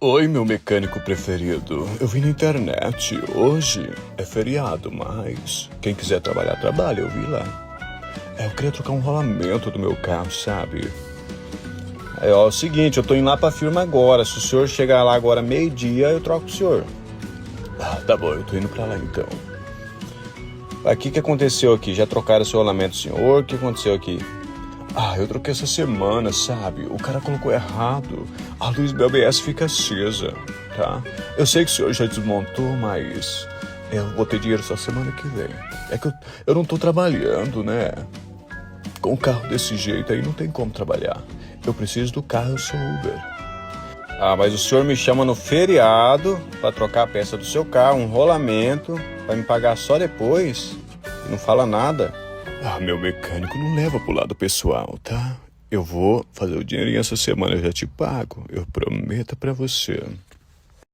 Oi, meu mecânico preferido. Eu vi na internet. Hoje é feriado, mas quem quiser trabalhar, trabalha. Eu vi lá. Eu queria trocar um rolamento do meu carro, sabe? É o seguinte, eu tô indo lá pra firma agora. Se o senhor chegar lá agora meio-dia, eu troco o senhor. Tá bom, eu tô indo pra lá então. O que aconteceu aqui? Já trocaram seu rolamento, senhor? O que aconteceu aqui? Eu troquei essa semana, sabe? O cara colocou errado. A luz do ABS fica acesa, tá? Eu sei que o senhor já desmontou, mas eu vou ter dinheiro só semana que vem. É que eu não tô trabalhando, né? Com um carro desse jeito aí não tem como trabalhar. Eu preciso do carro, eu sou Uber. Mas o senhor me chama no feriado pra trocar a peça do seu carro, um rolamento, pra me pagar só depois? E não fala nada? Meu mecânico, não leva pro lado pessoal, tá? Eu vou fazer o dinheirinho essa semana, eu já te pago. Eu prometo pra você.